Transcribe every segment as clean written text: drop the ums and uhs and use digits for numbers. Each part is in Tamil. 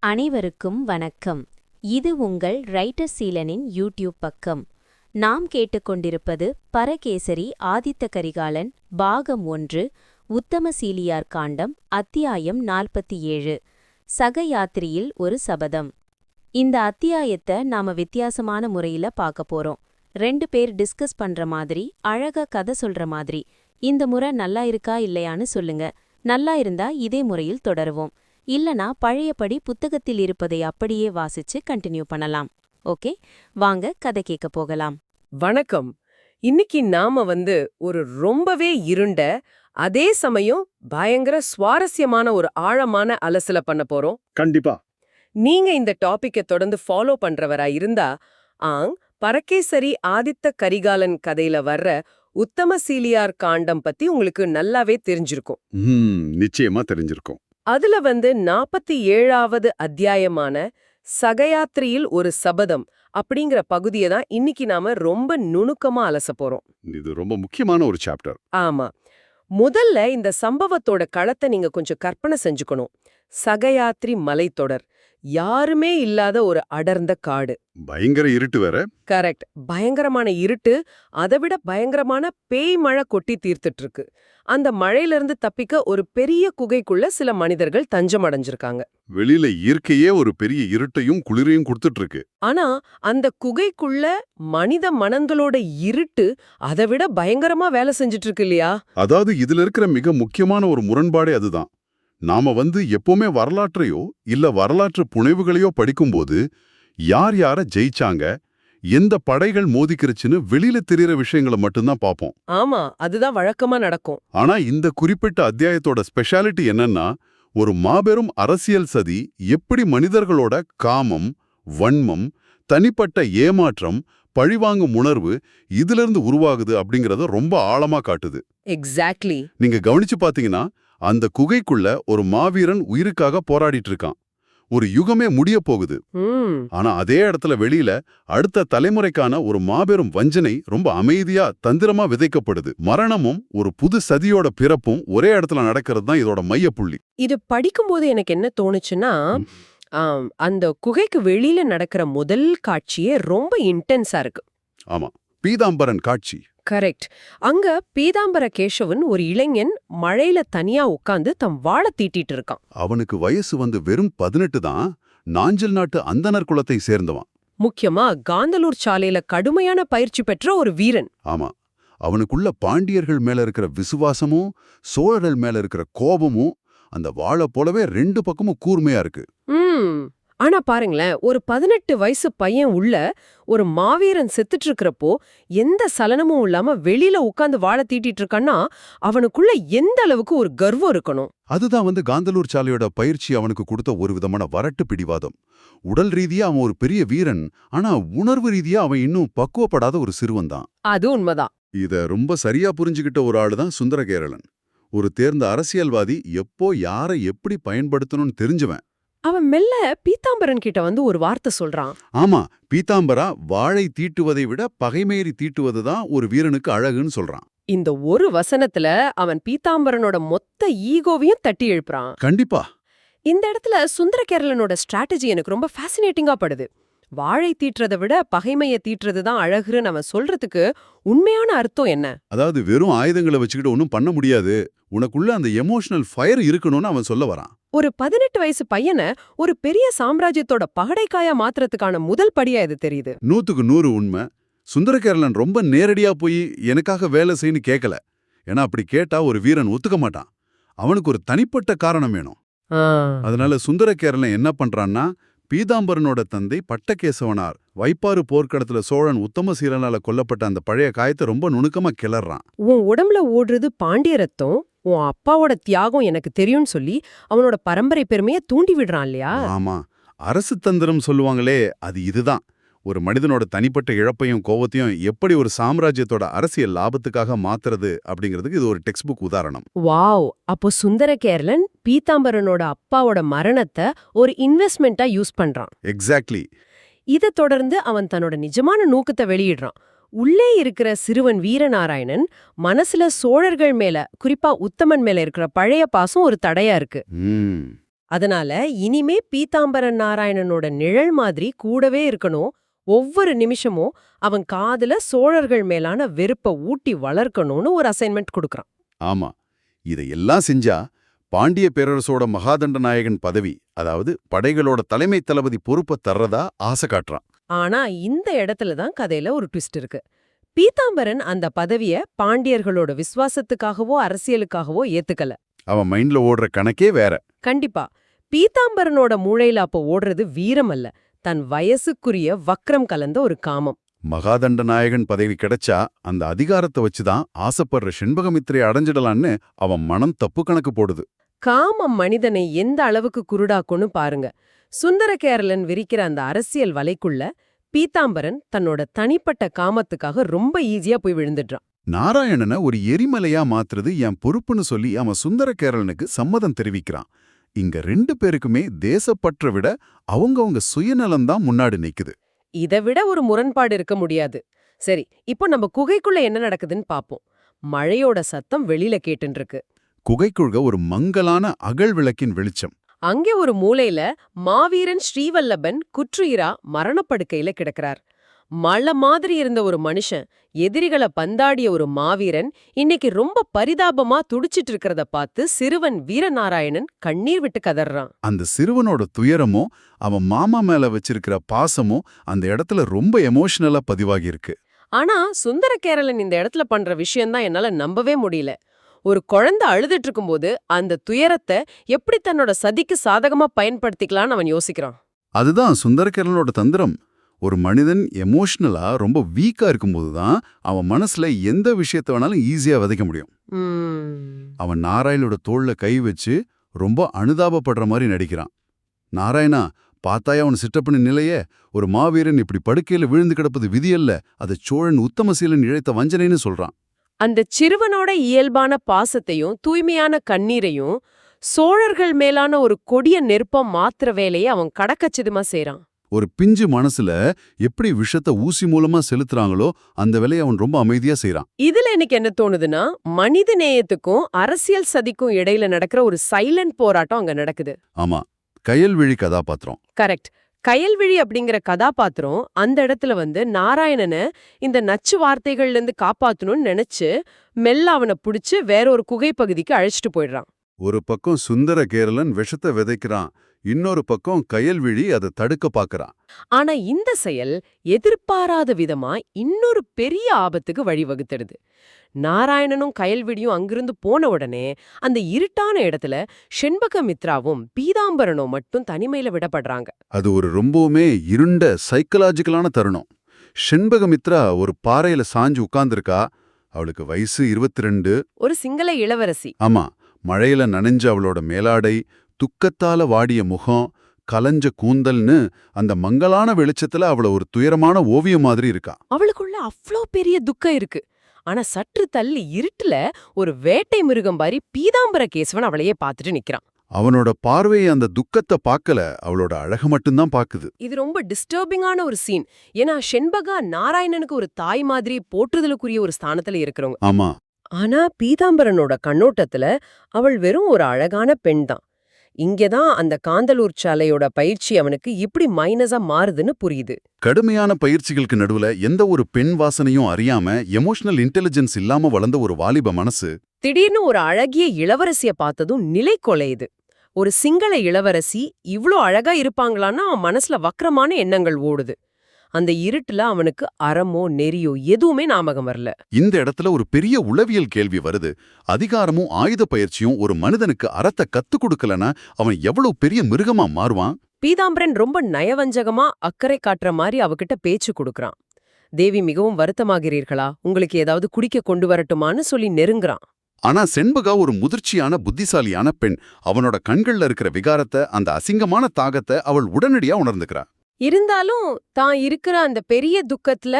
அனைவருக்கும் வணக்கம். இது உங்கள் ரைட்டர் சீலனின் யூடியூப் பக்கம். நாம் கேட்டுக்கொண்டிருப்பது பரகேசரி ஆதித்த கரிகாலன் பாகம் 1 உத்தமசீலியார் காண்டம் அத்தியாயம் 47 சகயாத்திரியில் ஒரு சபதம். இந்த அத்தியாயத்தை நாம வித்தியாசமான முறையில பார்க்க போறோம். 2 பேர் டிஸ்கஸ் பண்ற மாதிரி, அழகா கதை சொல்ற மாதிரி. இந்த முறை நல்லா இருக்கா இல்லையான்னு சொல்லுங்க. நல்லா இருந்தா இதே முறையில் தொடருவோம். இல்லனா பழையபடி புத்தகத்தில் இருப்பதை அப்படியே வாசிச்சு கண்டினியூ பண்ணலாம். ஓகே, வாங்க கதை கேட்க போகலாம். வணக்கம். இன்னைக்கு நாம ஒரு ரொம்பவே இருண்ட, அதே சமயம் பயங்கர சுவாரஸ்யமான ஒரு ஆழமான அலசல பண்ண போறோம். கண்டிப்பா. நீங்க இந்த டாபிக்கை தொடர்ந்து ஃபாலோ பண்றவரா இருந்தா, பரகேசரி ஆதித்த கரிகாலன் கதையில வர்ற உத்தமசீலியார் காண்டம் பத்தி உங்களுக்கு நல்லாவே தெரிஞ்சிருக்கும். நிச்சயமா தெரிஞ்சிருக்கும். அதுல 47வது அத்தியாயமான சகயாத்திரியில் ஒரு சபதம் அப்படிங்கிற பகுதியை தான் இன்னைக்கு நாம ரொம்ப நுணுக்கமா அலச போறோம். இது ரொம்ப முக்கியமான ஒரு சாப்டர். ஆமா. முதல்ல இந்த சம்பவத்தோட களத்தை நீங்க கொஞ்சம் கற்பனை செஞ்சுக்கணும். சகயாத்ரி மலைத்தொடர், யாருமே இல்லாத ஒரு அடர்ந்த காடு. பயங்கர இருட்டு வேற. கரெக்ட். பயங்கரமான இருட்டு, அதைவிட பயங்கரமான பேய் மழை கொட்டி தீர்த்துட்டு இருக்கு. அந்த மழையிலிருந்து தப்பிக்க ஒரு பெரிய குகைக்குள்ள சில மனிதர்கள் தஞ்சம் அடைஞ்சிருக்காங்க. வெளியில இயற்கையே ஒரு பெரிய இருட்டையும் குளிரையும் கொடுத்துட்டு இருக்கு. ஆனா அந்த குகைக்குள்ள மனித மனங்களோட இருட்டு அதைவிட பயங்கரமா வேலை செஞ்சுட்டு இருக்கு இல்லையா? அதாவது இதுல இருக்கிற மிக முக்கியமான ஒரு முரண்பாடே அதுதான். நாம எப்பவுமே வரலாற்றையோ இல்ல வரலாற்று புனைவுகளையோ படிக்கும்போது யார் யார ஜெயிச்சாங்க, எந்த படைகள் மோதிக்கிருச்சுன்னு வெளியில தெரியற விஷயங்களை மட்டும்தான் பார்ப்போம். ஆமா, அதுதான் வழக்கமா நடக்கும். ஆனா இந்த குறிப்பிட்ட அத்தியாயத்தோட ஸ்பெஷாலிட்டி என்னன்னா, ஒரு மாபெரும் அரசியல் சதி எப்படி மனிதர்களோட காமம், வன்மம், தனிப்பட்ட ஏமாற்றம், பழிவாங்கும் உணர்வு இதிலிருந்து உருவாகுது அப்படிங்கறத ரொம்ப ஆழமா காட்டுது. எக்ஸாக்ட்லி. நீங்க கவனிச்சு பாத்தீங்கன்னா, அந்த குகைக்குள்ள ஒரு மாவீரன் உயிருக்காக போராடிட்டு இருக்கான். ஒரு யுகமே முடிய போகுது. ஆனா அதே இடத்துல வெளியில அடுத்த தலைமுறைக்கான ஒரு மாபெரும் வஞ்சனை ரொம்ப அமைதியா தந்திரமா விதைக்கப்படுது. மரணமும் ஒரு புது சதியோட பிறப்பும் ஒரே இடத்துல நடக்கிறது தான் இதோட மையப்புள்ளி. இது படிக்கும்போது எனக்கு என்ன தோணுச்சுன்னா, அந்த குகைக்கு வெளியில நடக்கிற முதல் காட்சியே ரொம்ப இன்டென்ஸா இருக்கு. ஆமா, பீதாம்பரன் காட்சி. கரெக்ட். அங்க பீதாம்பர கேசவன் ஒரு இளைஞன் மழையில தனியா உட்கார்ந்து தம் வாழை தீட்டிட்டு இருக்கான். அவனுக்கு வயசு வெறும் 18 தான். நாஞ்சல் நாட்டு அந்தனர் குலத்தை சேர்ந்தவன். முக்கியமா காந்தலூர் சாலையில கடுமையான பயிற்சி பெற்ற ஒரு வீரன். ஆமா, அவனுக்குள்ள பாண்டியர்கள் மேல இருக்கிற விசுவாசமும் சோழர்கள் மேல இருக்கிற கோபமும் அந்த வாழை போலவே 2 பக்கமும் கூர்மையா இருக்கு. ஆனா பாருங்களேன், ஒரு 18 வயசு பையன் உள்ள ஒரு மாவீரன் செத்துட்டு இருக்கிறப்போ எந்த சலனமும் இல்லாம வெளியில உட்கார்ந்து வாழை தீட்டிட்டு இருக்கான்னா, அவனுக்குள்ள எந்த அளவுக்கு ஒரு கர்வம் இருக்கணும். அதுதான் காந்தலூர் சாலையோட பயிற்சி அவனுக்கு கொடுத்த ஒரு விதமான வரட்டு பிடிவாதம். உடல் ரீதியா அவன் ஒரு பெரிய வீரன், ஆனா உணர்வு ரீதியா அவன் இன்னும் பக்குவப்படாத ஒரு சிறுவன் தான். அது உண்மைதான். இத ரொம்ப சரியா புரிஞ்சுகிட்ட ஒரு ஆளுதான் சுந்தரகேரளன். ஒரு தேர்ந்த அரசியல்வாதி, எப்போ யாரை எப்படி பயன்படுத்தணும்னு தெரிஞ்சவன். அவன் மெல்ல பீதாம்பரன் கிட்ட ஒரு வார்த்தை சொல்றான். ஆமா, பீதாம்பரா வாழை தீட்டுவதை விட பகைமேறி தீட்டுவதுதான் ஒரு வீரனுக்கு அழகுன்னு சொல்றான். இந்த ஒரு வசனத்துல அவன் பீதாம்பரனோட மொத்த ஈகோவையும் தட்டி எழுப்புறான். கண்டிப்பா. இந்த இடத்துல சுந்தரகேரளனோட ஸ்ட்ராட்டஜி எனக்கு ரொம்ப ஃபேசினேட்டிங்கா படுது. வாழை தீட்டுறதை விட பகைமையை தீட்டுறதுதான் அழகுன்னு அவன் சொல்றதுக்கு உண்மையான அர்த்தம் என்ன? அதாவது வெறும் ஆயுதங்களை வச்சுக்கிட்டு ஒன்னும் பண்ண முடியாது, உனக்குள்ள அந்த எமோஷனல் ஃபயர் இருக்கணும்னு அவன் சொல்ல வரான். ஒரு 18 வயசு பையனை ஒரு பெரிய சாம்ராஜ்யத்தோட பகடைக்காயா மாத்துறதுக்கான முதல் படியா இது தெரியுது. 100க்கு 100 உண்மை. சுந்தரகேரளன் ரொம்ப நேரடியா போய் எனக்காக வேலை செய்யு கேட்கல. ஏன்னா அப்படி கேட்டா ஒரு வீரன் ஒத்துக்க மாட்டான். அவனுக்கு ஒரு தனிப்பட்ட காரணம் வேணும். அதனால சுந்தரகேரளன் என்ன பண்றான்னா, பீதாம்பரனோட தந்தை பட்டகேசவனார் வைப்பாறு போர்க்களத்துல சோழன் உத்தமசீலனால கொல்லப்பட்ட அந்த பழைய காயத்தை ரொம்ப நுணுக்கமா கிளறான். உன் உடம்புல ஓடுறது பாண்டிய ரத்தம், உன் அப்பாவோட தியாகம் எனக்கு தெரியும்னு சொல்லி அவனோட பரம்பரை பெருமையை தூண்டி விடுறான் இல்லையா? ஆமா, அரசு தந்திரம் சொல்லுவாங்களே, அது இதுதான். ஒரு மனிதனோட தனிப்பட்ட இழப்பையும் கோவத்தையும் எப்படி ஒரு சாம்ராஜ்யத்தோட அரசியல் லாபத்துக்காக மாத்துறது அப்படிங்கிறதுக்கு இது ஒரு டெக்ஸ்ட் புக் உதாரணம். வாவ்! அப்போ சுந்தரகேரளன் பீதாம்பரனோட அப்பாவோட மரணத்தை ஒரு இன்வெஸ்ட்மெண்டா யூஸ் பண்றான். எக்ஸாக்ட்லி. இதை தொடர்ந்து அவன் தன்னோட நிஜமான நோக்கத்தை வெளியிடுறான். உள்ளே இருக்கிற சிறுவன் வீரநாராயணன் மனசுல சோழர்கள் மேல, குறிப்பா உத்தமன் மேல இருக்கிற பழைய பாசம் ஒரு தடையா இருக்கு. அதனால இனிமே பீதாம்பரன் நாராயணனோட நிழல் மாதிரி கூடவே இருக்கணும், ஒவ்வொரு நிமிஷமும் அவன் காதுல சோழர்கள் மேலான வெறுப்ப ஊட்டி வளர்க்கணும்னு ஒரு அசைன்மெண்ட் கொடுக்கறான். ஆமா, இதையெல்லாம் செஞ்சா பாண்டிய பேரரசோட மகாதண்ட நாயகன் பதவி, அதாவது படைகளோட தலைமை தளபதி பொறுப்பை தர்றதா ஆசை காட்டுறான். ஆனா இந்த இடத்துல தான் கதையில ஒரு ட்விஸ்ட் இருக்கு. பீதாம்பரன் அந்த பதவிய பாண்டியர்களோட விசுவாசத்துக்காகவோ அரசியலுக்காகவோ ஏத்துக்கல. அவன் மைண்ட்ல ஓடுற கணக்கே வேற. கண்டிப்பா பீதாம்பரனோட மூளையில அப்ப ஓடுறது வீரம் அல்ல, தன் வயசுக்குரிய வக்ரம் கலந்த ஒரு காமம். மகாதண்ட நாயகன் பதவி கிடைச்சா அந்த அதிகாரத்தை வச்சுதான் ஆசைப்படுற செண்பகமித்திரையை அடைஞ்சிடலான்னு அவன் மனம் தப்பு கணக்கு போடுது. காமம் மனிதனை எந்த அளவுக்கு குருடாக்கும்னு பாருங்க. சுந்தரகேரளன் விரிக்கிற அந்த அரசியல் வலைக்குள்ள பீதாம்பரன் தன்னோட தனிப்பட்ட காமத்துக்காக ரொம்ப ஈஸியா போய் விழுந்துடுறான். நாராயணனை ஒரு எரிமலையா மாத்துறது என் பொறுப்புன்னு சொல்லி அவன் சுந்தரகேரளனுக்கு சம்மதம் தெரிவிக்கிறான். இங்க 2 பேருக்குமே தேசப்பற்ற விட அவங்கவங்க சுயநலம்தான் முன்னாடி நிக்குது. இதை விட ஒரு முரண்பாடு இருக்க முடியாது. சரி, இப்போ நம்ம குகைக்குள்ள என்ன நடக்குதுன்னு பாப்போம். மழையோட சத்தம் வெளியில கேட்டுன்னு இருக்கு. குகைக்குள்ள ஒரு மங்கலான அகல் விளக்கின் வெளிச்சம். அங்கே ஒரு மூலையில மாவீரன் ஸ்ரீவல்லபன் குற்றுயிரா மரணப்படுக்கையில கிடக்கிறார். மலை மாதிரி இருந்த ஒரு மனுஷன், எதிரிகளை பந்தாடிய ஒரு மாவீரன், இன்னைக்கு ரொம்ப பரிதாபமா துடிச்சிட்டு இருக்கிறத பார்த்து சிறுவன் வீரநாராயணன் கண்ணீர் விட்டு கதறான். அந்த சிறுவனோட துயரமும் அவன் மாமா மேல வச்சிருக்கிற பாசமும் அந்த இடத்துல ரொம்ப எமோஷனலா பதிவாகி இருக்கு. ஆனா சுந்தரகேரளன் இந்த இடத்துல பண்ற விஷயம்தான் என்னால நம்பவே முடியல. ஒரு குழந்தை அழுதுட்டு இருக்கும்போது அந்த துயரத்தை எப்படி தன்னோட சதிக்கு சாதகமா பயன்படுத்திக்கலாம்னு அவன் யோசிக்கிறான். அதுதான் சுந்தரகேரளனோட தந்திரம். ஒரு மனிதன் எமோஷனலா ரொம்ப வீக்கா இருக்கும்போது தான் அவன் மனசுல எந்த விஷயத்தை வேணாலும் ஈஸியா விதைக்க முடியும். அவன் நாராயணோட தோள்ல கை வச்சு ரொம்ப அனுதாபப்படுற மாதிரி நடிக்கிறான். நாராயணா, பார்த்தாயா அவன் சிற்றப்பன நிலையே, ஒரு மாவீரன் இப்படி படுக்கையில விழுந்து கிடப்பது விதியல்ல, அது சோழன் உத்தமசீலன் இழைத்த வஞ்சனைன்னு சொல்றான். அந்த சிறுவனோட இயல்பான பாசத்தையும் தூய்மையான கண்ணீரையும் சோழர்கள் மேலான ஒரு கொடிய நெருப்பம் மாத்திர வேலையை அவன் கடக்கச்சிதமா செய்றான். ஒரு பிஞ்சு மனசுல எப்படி விஷத்தை ஊசி மூலமா செலுத்துறாங்களோ அந்த வேலையை அவன் ரொம்ப அமைதியா செய்றான். இதுல எனக்கு என்ன தோணுதுன்னா, மனித நேயத்துக்கும் அரசியல் சதிக்கும் இடையில நடக்கிற ஒரு சைலண்ட் போராட்டம் அங்க நடக்குது. ஆமா, கயல்விழி கதாபாத்திரம். கரெக்ட். கயல்விழி அப்படிங்கிற கதாபாத்திரம் அந்த இடத்துல நாராயணனை இந்த நச்சு வார்த்தைகள்ல இருந்து காப்பாத்தணும்னு நினைச்சு மெல்ல அவனை புடிச்சு வேற ஒரு குகை பகுதிக்கு அழைச்சிட்டு போயிடுறான். ஒரு பக்கம் சுந்தரகேரளன் விஷத்தை விதைக்கிறான், இன்னொரு பக்கம் கயல்விழி அதை தடுக்க பாக்குறான். ஆனா இந்த செயல் எதிர்பாராத விதமா இன்னொரு பெரிய ஆபத்துக்கு வழிவகுத்துடுது. நாராயணனும் கயல்விழியும் அங்கிருந்து போன உடனே அந்த இருட்டான இடத்துல செண்பகமித்ராவும் பீதாம்பரனும் மட்டும் தனிமையில விடப்படுறாங்க. அது ஒரு ரொம்பவுமே இருண்ட சைக்கலாஜிக்கலான தருணம். செண்பகமித்ரா ஒரு பாறையில சாஞ்சு உட்கார்ந்திருக்கா. அவளுக்கு வயசு 22. ஒரு சிங்கள இளவரசி. ஆமா, மழையில நனைஞ்ச அவளோட மேலாடை, துக்கத்தால வாடிய முகம், கலஞ்ச கூந்தல்னு அந்த மங்கலான வெளிச்சத்துல அவள ஒரு துயரமான ஓவியம் மாதிரி இருக்கா. அவளுக்குள்ள அவ்ளோ பெரிய துக்கம் இருக்கு. ஆனா சற்று தள்ளி இருட்டுல ஒரு வேட்டை மிருகம் மாதிரி பீதாம்பர கேசவன் அவளையே பார்த்துட்டு நிக்கிறான். அவனோட பார்வையை அந்த துக்கத்தை பார்க்கல, அவளோட அழக மட்டும்தான் பாக்குது. இது ரொம்ப டிஸ்டர்பிங்கான ஒரு சீன். ஏன்னா செண்பகா நாராயணனுக்கு ஒரு தாய் மாதிரி போற்றுதலுக்குரிய ஒரு ஸ்தானத்துல இருக்கிறவங்க. ஆமா, ஆனா பீதாம்பரனோட கண்ணோட்டத்துல அவள் வெறும் ஒரு அழகான பெண் தான். இங்கதான் அந்த காந்தலூர் சாலையோட பயிற்சி அவனுக்கு இப்படி மைனஸா மாறுதுன்னு புரியுது. கடுமையான பயிற்சிகளுக்கு நடுவுல எந்த ஒரு பெண் வாசனையும் அறியாம எமோஷனல் இன்டெலிஜென்ஸ் இல்லாம வளர்ந்த ஒரு வாலிப மனசு திடீர்னு ஒரு அழகிய இளவரசிய பார்த்ததும் நிலை கொலையுது. ஒரு சிங்கள இளவரசி இவ்ளோ அழகா இருப்பாங்களான்னா அவன் மனசுல வக்ரமான எண்ணங்கள் ஓடுது. அந்த இருட்டுல அவனுக்கு அறமோ நெறியோ எதுவுமே ஞாபகம் வரல. இந்த இடத்துல ஒரு பெரிய உளவியல் கேள்வி வருது. அதிகாரமும் ஆயுத பயிற்சியும் ஒரு மனிதனுக்கு அறத்தை கத்துக் கொடுக்கலன்னா அவன் எவ்வளவு பெரிய மிருகமா மாறுவான்? பீதாம்பரன் ரொம்ப நயவஞ்சகமா அக்கறை காட்டுற மாதிரி அவகிட்ட பேச்சு கொடுக்கறான். தேவி மிகவும் வருத்தமாகிறீர்களா, உங்களுக்கு ஏதாவது குடிக்க கொண்டு வரட்டுமான்னு சொல்லி நெருங்குறான். ஆனா செண்பகா ஒரு முதிர்ச்சியான புத்திசாலியான பெண். அவனோட கண்கள்ல இருக்கிற விகாரத்தை, அந்த அசிங்கமான தாகத்தை அவள் உடனடியா உணர்ந்துக்கிறா. இருந்தாலும் தான் இருக்கிற அந்த பெரிய துக்கத்துல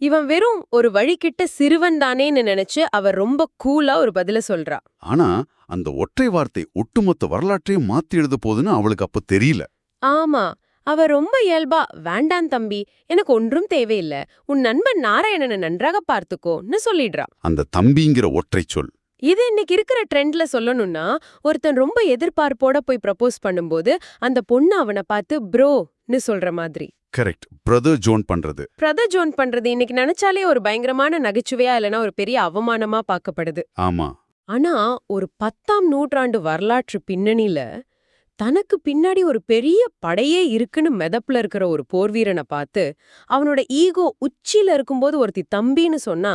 இவன் வெறும் ஒரு வழிகிட்ட சிறுவன் தானேன்னு நினைச்சு அவர் ரொம்ப கூலா ஒரு பதில சொல்றா. ஆனா அந்த ஒற்றை வார்த்தை ஒட்டுமொத்த வரலாற்றையும் மாத்தி எழுத போதுன்னு அவளுக்கு அப்ப தெரியல. ஆமா, அவ ரொம்ப இயல்பா, வேண்டாம் தம்பி, எனக்கு ஒன்றும் தேவையில்லை, உன் நண்பன் நாராயணனை நன்றாக பார்த்துக்கோன்னு சொல்லிடுறா. அந்த தம்பிங்கிற ஒற்றை சொல் இது இன்னைக்கு இருக்கிற ட்ரெண்ட்ல சொல்லணும்னா, ஒருத்தன் ரொம்ப எதிர்பார்ப்போட போய் ப்ரப்போஸ் பண்ணும்போது அந்த பொண்ணு அவனை பார்த்து ப்ரோன்னு சொல்ற மாதிரி. கரெக்ட். பிரதர் ஜோன் பண்றது. பிரதர் ஜோன் பண்றது இன்னைக்கு நினைச்சாலே ஒரு பயங்கரமான நகைச்சுவையா இல்லனா ஒரு பெரிய அவமானமா பார்க்கப்படுது. ஆமா. ஆனா ஒரு 10ஆம் நூற்றாண்டு வரலாற்று பின்னணியில தனக்கு பின்னாடி ஒரு பெரிய படையே இருக்குன்னு மெதப்புல இருக்கிற ஒரு போர்வீரனை பார்த்து அவனோட ஈகோ உச்சியில இருக்கும்போது ஒருத்தி தம்பின்னு சொன்னா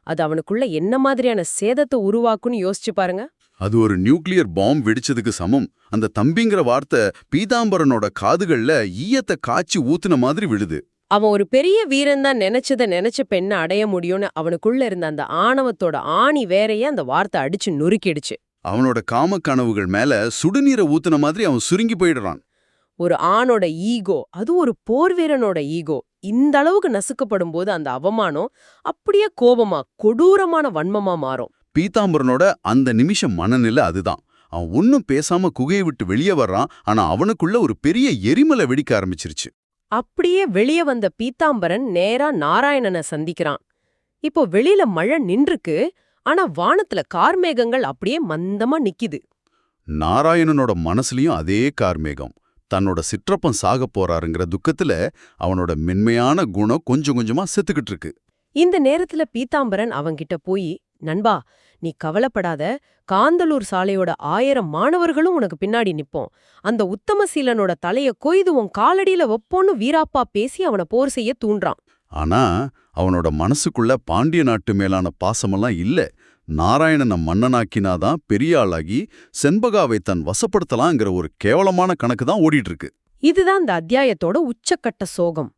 அது அவனுக்குள்ள என்ன மாதிரியான சேதத்தை உருவாக்குன்னு யோசிச்சு பாருங்க. அது ஒரு நியூக்ளியர் பாம்பு வெடிச்சதுக்கு சமம். அந்த தம்பிங்கிற வார்த்தை பீதாம்பரனோட காதுகள்ல ஈயத்தை காய்ச்சி ஊத்துன மாதிரி விழுது. அவன் ஒரு பெரிய வீரன் தான் நினைச்ச பெண்ணை அடைய முடியும்னு அவனுக்குள்ள இருந்த அந்த ஆணவத்தோட ஆணி வேறையே அந்த வார்த்தை அடிச்சு நொறுக்கிடுச்சு. அவனோட காம கனவுகள் மேல சுடுநீரை ஊத்துன மாதிரி அவன் சுருங்கி போயிடுறான். ஒரு ஆணோட ஈகோ, அது ஒரு போர்வீரனோட ஈகோ இந்த அளவுக்கு நசுக்கப்படும் போது அந்த அவமானம் அப்படியே கோபமா கொடூரமான வன்மமா மாறும். பீதாம்பரனோட அந்த நிமிஷம் மனநிலை அதுதான். அவன் ஒன்னும் பேசாம குகையை விட்டு வெளியே வர்றான். ஆனா அவனுக்குள்ள ஒரு பெரிய எரிமலை வெடிக்க ஆரம்பிச்சிருச்சு. அப்படியே வெளியே வந்த பீதாம்பரன் நேரா நாராயணனை சந்திக்கிறான். இப்போ வெளியில மழை நின்றுக்கு, ஆனா வானத்துல கார்மேகங்கள் அப்படியே மந்தமா நிக்குது. நாராயணனோட மனசுலயும் அதே கார்மேகம். தன்னோட சிற்றப்பன் சாக போறாருங்கிற துக்கத்துல அவனோட மென்மையான குணம் கொஞ்சம் கொஞ்சமா செத்துக்கிட்டு இருக்கு. இந்த நேரத்துல பீதாம்பரன் அவங்கிட்ட போய், நண்பா நீ கவலைப்படாத, காந்தலூர் சாலையோட 1000 மாணவர்களும் உனக்கு பின்னாடி நிப்போம், அந்த உத்தமசீலனோட தலைய கொய்து உன் காலடியில வைப்போன்னு வீராப்பா பேசி அவனை போர் செய்ய தூண்டுறான். ஆனா அவனோட மனசுக்குள்ள பாண்டிய நாட்டு மேலான பாசமெல்லாம் இல்ல. நாராயணனை மன்னனாக்கினாதான் பெரிய ஆளாகி செண்பகாவை தன் வசப்படுத்தலாங்கிற ஒரு கேவலமான கணக்கு தான் ஓடிட்டு இருக்கு. இதுதான் இந்த அத்தியாயத்தோட உச்சக்கட்ட சோகம்.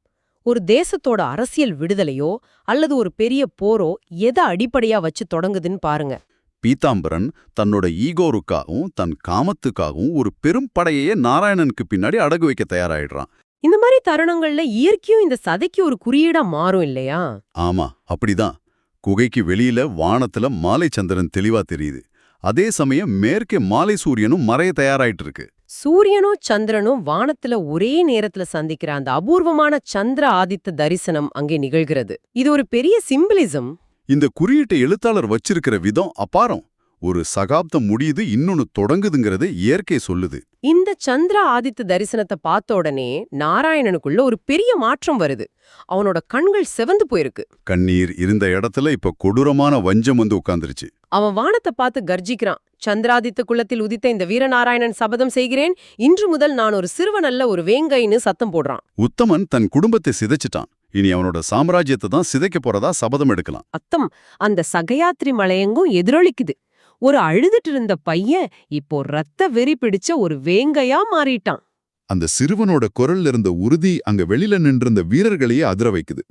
ஒரு தேசத்தோட அரசியல் விடுதலையோ அல்லது ஒரு பெரிய போரோ எதை அடிப்படையா வச்சு தொடங்குதுன்னு பாருங்க. பீதாம்பரன் தன்னோட ஈகோருக்காகவும் தன் காமத்துக்காகவும் ஒரு பெரும் படையையே நாராயணனுக்கு பின்னாடி அடகு வைக்க தயாராயிடுறான். இந்த மாதிரி தருணங்கள்ல இயற்கையும் இந்த சதைக்கு ஒரு குறியீடா மாறும் இல்லையா? ஆமா, அப்படிதான். குகைக்கு வெளியில வானத்துல மாலை சந்திரன் தெளிவா தெரியுது. அதே சமயம் மேற்கே மாலை சூரியனும் மறைய தயாராயிட்டு இருக்கு. சூரியனும் சந்திரனும் வானத்துல ஒரே நேரத்துல சந்திக்கிற அந்த அபூர்வமான சந்திர ஆதித்த தரிசனம் அங்கே நிகழ்கிறது. இது ஒரு பெரிய சிம்பிளிசம். இந்த குறியீட்டை எழுத்தாளர் வச்சிருக்கிற விதம் அபாரம். ஒரு சகாப்தம் முடியுது, இன்னொன்னு தொடங்குதுங்கிறது இயற்கை சொல்லுது. இந்த சந்திர ஆதித்த தரிசனத்தை பார்த்த உடனே நாராயணனுக்குள்ள ஒரு பெரிய மாற்றம் வருது. அவனோட கண்கள் செவந்து போயிருக்கு. கண்ணீர் இருந்த இடத்துல இப்ப கொடூரமான வஞ்சம் வந்து உட்கார்ந்துருச்சு. அவன் வானத்தை பார்த்து கர்ஜிக்கிறான். சந்திராதித்த குலத்தில் உதித்த இந்த வீரநாராயணன் சபதம் செய்கிறேன், இன்று முதல் நான் ஒரு சிறுவனல்ல ஒரு வேங்கைன்னு சத்தம் போடுறான். உத்தமன் தன் குடும்பத்தை சிதைச்சிட்டான். இனி அவனோட சாம்ராஜ்யத்தை தான் சிதைக்க போறதா சபதம் எடுக்கலாம். அத்தம் அந்த சகயாத்ரி மலையெங்கும் எதிரொலிக்குது. ஒரு அழுதுட்டு இருந்த பையன் இப்போ ரத்த வெறி பிடிச்ச ஒரு வேங்கையா மாறிட்டான். அந்த சிறுவனோட குரல்ல இருந்த உறுதி அங்க வெளியில நின்றிருந்த வீரர்களையே அதிர வைக்குது.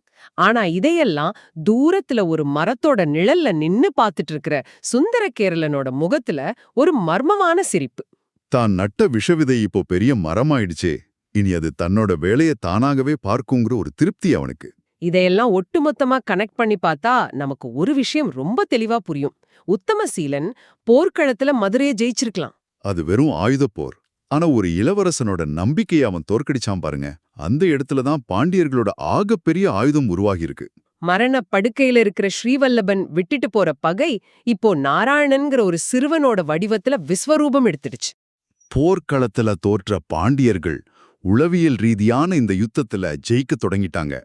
ஆனா இதையெல்லாம் தூரத்துல ஒரு மரத்தோட நிழல்ல நின்னு பாத்துட்டு இருக்கிற சுந்தரகேரளனோட முகத்துல ஒரு மர்மமான சிரிப்பு. தான் நட்ட விஷவிதை இப்போ பெரிய மரமாயிடுச்சே, இனி அது தன்னோட வேலையை தானாகவே பார்க்குங்கிற ஒரு திருப்தி அவனுக்கு. இதையெல்லாம் ஒட்டுமொத்தமா கனெக்ட் பண்ணி பார்த்தா நமக்கு ஒரு விஷயம் ரொம்ப தெளிவா புரியும். உத்தமசீலன் போர்க்களத்துல மதுரையை ஜெயிச்சிருக்கலாம். அது வெறும் ஆயுதப் போர். ஆனா ஒரு இளவரசனோட நம்பிக்கையை அவன் தோற்கடிச்சான் பாருங்க. அந்த இடத்துலதான் பாண்டியர்களோட ஆகப்பெரிய ஆயுதம் உருவாகியிருக்கு. மரண படுக்கையில இருக்கிற ஸ்ரீவல்லபன் விட்டுட்டு போற பகை இப்போ நாராயணன்கிற ஒரு சிறுவனோட வடிவத்துல விஸ்வரூபம் எடுத்துடுச்சு. போர்க்களத்துல தோற்ற பாண்டியர்கள் உளவியல் ரீதியான இந்த யுத்தத்துல ஜெயிக்க தொடங்கிட்டாங்க.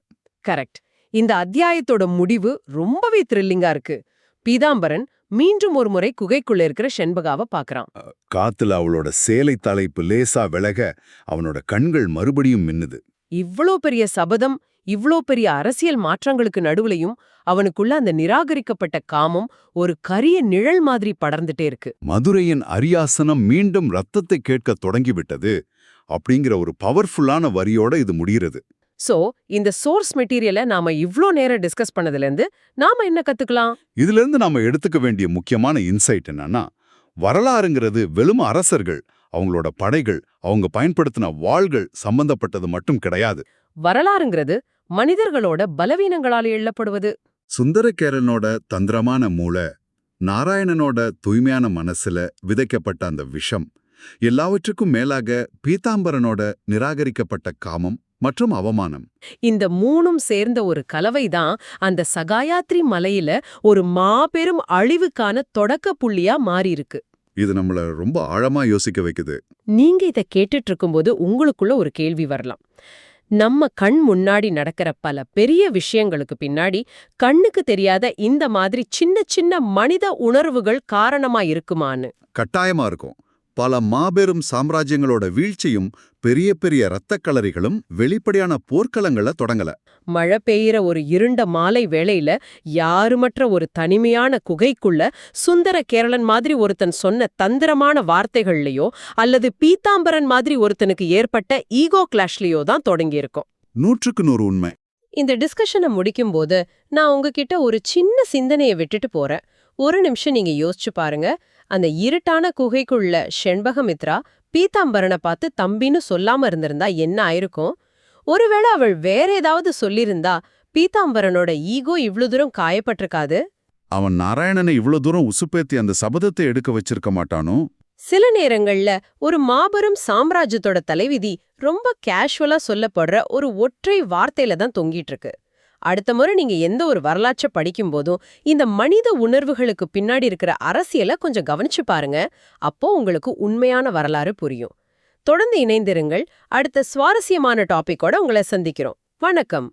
கரெக்ட். இந்த அத்தியாயத்தோட முடிவு ரொம்பவே த்ரில்லிங்கா இருக்கு. பீதாம்பரன் மீண்டும் ஒரு முறை குகைக்குள்ள இருக்கிற செண்பகாவை பாக்குறான். காத்துல அவளோட சேலை தலைப்பு லேசா விலக அவனோட கண்கள் மறுபடியும் மின்னுது. இவ்ளோ பெரிய சபதம், இவ்ளோ பெரிய அரசியல் மாற்றங்களுக்கு நடுவுலையும் அவனுக்குள்ள அந்த நிராகரிக்கப்பட்ட காமம் ஒரு கரிய நிழல் மாதிரி படர்ந்துட்டே இருக்கு. மதுரையின் அரியாசனம் மீண்டும் ரத்தத்தை கேட்க தொடங்கிவிட்டது அப்படிங்கிற ஒரு பவர்ஃபுல்லான வரியோட இது முடிகிறது. சோ இந்த சோர்ஸ் மெட்டீரியலை நாம இவ்ளோ நேரம் டிஸ்கஸ் பண்ணதுல இருந்து நாம என்ன கத்துக்கலாம்? இதுல இருந்து நாம எடுத்துக்க வேண்டிய முக்கியமான இன்சைட் என்னன்னா, வரலாறுங்கிறது வெறும் அரசர்கள், அவங்களோட படைகள், அவங்க பயன்படுத்தின வாள்கள் சம்பந்தப்பட்டது மட்டும் கிடையாது. வரலாறுங்கிறது மனிதர்களோட பலவீனங்களால் எழப்படுவது. சுந்தரகேரளனோட தந்திரமான மூளை, நாராயணனோட தூய்மையான மனசுல விதைக்கப்பட்ட அந்த விஷம், எல்லாவற்றுக்கும் மேலாக பீதாம்பரனோட நிராகரிக்கப்பட்ட காமம் மற்றும் அவமானம். இந்த மூணும் சேர்ந்த ஒரு கலவைதான் அந்த சகாயாத்ரி மலையில ஒரு மாபெரும் அழிவுக்கான தொடக்க புள்ளியா மாறியிருக்கு. இது நம்மள ரொம்ப ஆழமா யோசிக்க வைக்குது. நீங்க இத கேட்டுட்டு இருக்கும்போது உங்களுக்குள்ள ஒரு கேள்வி வரலாம். நம்ம கண் முன்னாடி நடக்கிற பல பெரிய விஷயங்களுக்கு பின்னாடி கண்ணுக்கு தெரியாத இந்த மாதிரி சின்ன சின்ன மனித உணர்வுகள் காரணமா இருக்குமான்னு. கட்டாயமா இருக்கும். பல மாபெரும் சாம்ராஜ்யங்களோட வீழ்ச்சியும் பெரிய பெரிய இரத்தக்களரிகளும் வெளிப்படையான போர்க்களங்கள தொடங்கல. மழை பெய்யுற ஒரு இருண்ட மாலை வேளையில யாருமற்ற ஒரு தனிமையான குகைக்குள்ள சுந்தர கேரளன் மாதிரி ஒருத்தன் சொன்ன தந்திரமான வார்த்தைகள்லயோ அல்லது பீதாம்பரன் மாதிரி ஒருத்தனுக்கு ஏற்பட்ட ஈகோ கிளாஷ்லயோ தான் தொடங்கியிருக்கும். 100க்கு 100 உண்மை. இந்த டிஸ்கஷனை முடிக்கும்போது நான் உங்ககிட்ட ஒரு சின்ன சிந்தனையை விட்டுட்டு போறேன். ஒரு நிமிஷம் நீங்க யோசிச்சு பாருங்க. அந்த இருட்டான குகைக்குள்ள செண்பகமித்ரா பீதாம்பரனை பார்த்து தம்பின்னு சொல்லாம இருந்திருந்தா என்ன ஆயிருக்கும்? ஒருவேளை அவள் வேற ஏதாவது சொல்லிருந்தா பீதாம்பரனோட ஈகோ இவ்ளோ தூரம் காயப்பட்டிருக்காது. அவன் நாராயணனை இவ்ளோ தூரம் உசுப்பேத்தி அந்த சபதத்தை எடுக்க வச்சிருக்க மாட்டானோ? சில நேரங்கள்ல ஒரு மாபெரும் சாம்ராஜ்யத்தோட தலைவிதி ரொம்ப கேஷுவலா சொல்லப்படுற ஒரு ஒற்றை வார்த்தையில தான் தொங்கிட்டு இருக்கு. அடுத்த முறை நீங்க எந்த ஒரு வரலாற்றை படிக்கும் போதும் இந்த மனித உணர்வுகளுக்கு பின்னாடி இருக்கிற அரசியலை கொஞ்சம் கவனிச்சு பாருங்க. அப்போ உங்களுக்கு உண்மையான வரலாறு புரியும். தொடர்ந்து இணைந்திருங்கள். அடுத்த சுவாரஸ்யமான டாபிக்கோட உங்களை சந்திக்கிறோம். வணக்கம்.